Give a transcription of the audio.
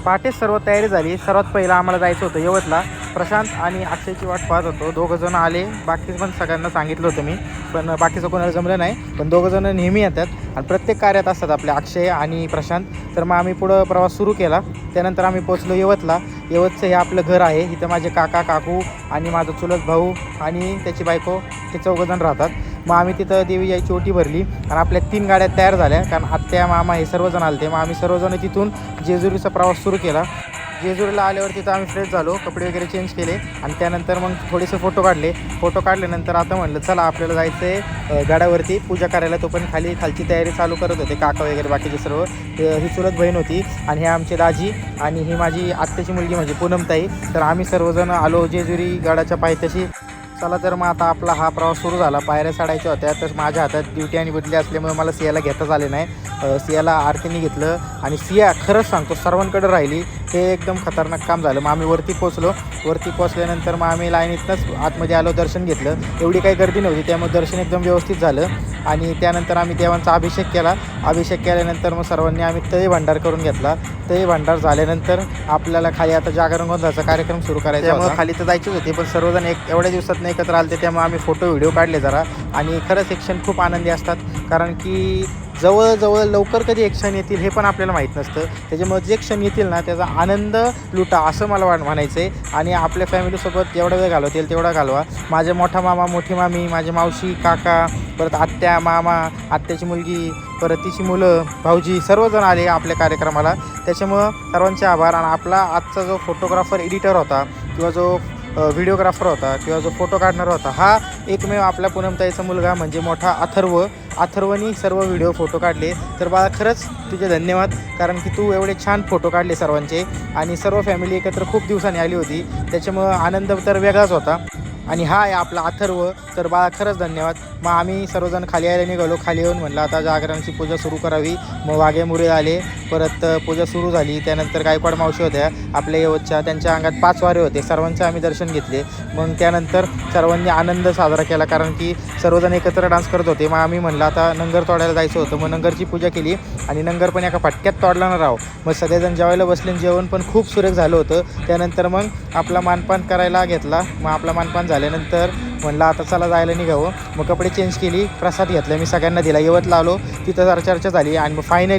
पहाटेच सर्व तयारी झाली. सर्वात पहिला आम्हाला जायचं होतं यवतला. प्रशांत आणि अक्षयची वाट पाहत होतो. दोघंजण आले. बाकी पण सगळ्यांना सांगितलं होतं मी, पण बाकीचं कोणाला जमलं नाही. पण दोघंजणं नेहमी येतात आणि प्रत्येक कार्यात असतात आपले अक्षय आणि प्रशांत. तर मग आम्ही पुढं प्रवास सुरू केला. त्यानंतर आम्ही पोचलो यवतला. यवतचं हे आपलं घर आहे. इथं माझे काका काकू आणि माझा चुलत भाऊ आणि त्याची बायको हे चौघंजण राहतात. मग आम्ही तिथं देवी जायची ओटी भरली आणि आपल्या 3 गाड्या तयार झाल्या, कारण आत्या मामा हे सर्वजण आले. मग आम्ही सर्वजण तिथून जेजुरीचा प्रवास सुरू केला. जेजुरीला आल्यावर तिथं आम्ही फ्रेश झालो, कपडे वगैरे चेंज केले आणि त्यानंतर मग थोडेसे फोटो काढल्यानंतर आता म्हणलं चला आपल्याला जायचं आहे गडावरती पूजा करायला. तो पण खालची तयारी चालू करत होते काका वगैरे बाकीचे सर्व. ही चुलत बहीण होती आणि हे आमचे दाजी आणि ही माझी आत्याची मुलगी म्हणजे पूनमताई. तर आम्ही सर्वजण आलो जेजुरी गडाच्या पायथ्याशी. चला तर मग आता आपला हा प्रवास सुरू झाला. पायऱ्या चढायच्या होत्या, तर माझ्या हातात ड्युटी आणि बदली असल्यामुळे मला सियाला घेताच आले नाही. सियाला आरतीने घेतलं आणि सिया खरंच सांगतो सर्वांकडे राहिली. हे एकदम खतरनाक काम झालं. मग आम्ही वरती पोचल्यानंतर मग आम्ही लाईनीतनंच आतमध्ये आलो, दर्शन घेतलं. एवढी काही गर्दी नव्हती, त्यामुळे दर्शन एकदम व्यवस्थित झालं. आणि त्यानंतर आम्ही देवांचा अभिषेक केल्यानंतर मग सर्वांनी आम्ही तळी भांडार करून घेतला. तळी भांडार झाल्यानंतर आपल्याला खाली आता जागरण गोंधळाचा कार्यक्रम सुरू करायचा. त्यामुळे खाली तर जायचीच होती, पण सर्वजण एवढ्या दिवसात एकत्र आले. त्यामुळे आम्ही फोटो व्हिडिओ काढले जरा. आणि खरंच एक क्षण खूप आनंदी असतात, कारण की जवळ लवकर कधी एक क्षण येतील हे पण आपल्याला माहीत नसतं. त्याच्यामुळे जे क्षण येतील ना त्याचा आनंद लुटा असं मला म्हणायचं आहे. आणि आपल्या फॅमिलीसोबत जेवढा वेळ घालवता येईल तेवढा घालवा. माझे मोठा मामा, मोठी मामी, माझे मावशी, काका, परत आत्या, मामा, आत्याची मुलगी, परत तिची मुलं, भाऊजी सर्वजण आले आपल्या कार्यक्रमाला. त्याच्यामुळं सर्वांचे आभार. आणि आपला आजचा जो फोटोग्राफर एडिटर होता किंवा जो व्हिडिओग्राफर होता किंवा जो फोटो काढणारा होता, हा एकमेव आपल्या पूनमताईचा मुलगा म्हणजे मोठा अथर्वनी सर्व व्हिडिओ फोटो काढले. तर बाळा खरंच तुझे धन्यवाद, कारण की तू एवढे छान फोटो काढले सर्वांचे. आणि सर्व फॅमिली एकत्र खूप दिवसांनी आली होती, त्याच्यामुळं आनंद तर वेगळाच होता. आणि हा आहे आपला अथर्व. तर बाळा खरंच धन्यवाद. मग आम्ही सर्वजण खाली यायला निघालो. खाली येऊन म्हणलं आता जागरणाची पूजा सुरू करावी. मग वाघे मुरे आले, परत पूजा सुरू झाली. त्यानंतर गायकवाड मावशी होत्या आपल्या यवतच्या, त्यांच्या अंगात 5 वारे होते. सर्वांचे आम्ही दर्शन घेतले. मग त्यानंतर सर्वांनी आनंद साजरा केला, कारण की सर्वजण एकत्र डान्स करत होते. मग आम्ही म्हणलं आता नंगर तोडायला जायचं होतं. मग नंगरची पूजा केली आणि नंगर पण एका फटक्यात तोडला ना राव. मग सगळेजण जेवायला बसले. जेवण पण खूप सुरेख झालं होतं. त्यानंतर मग आपला मानपान करायला घेतला. मग आपला मानपान झाल्यानंतर म्हणलं आता चला जायला निघावं. मग कपडे चेंज केली, प्रसाद घेतला, मी सगळ्यांना दिला. यवतला आलो, तिथं जरा चर्चा झाली आणि मग फायनली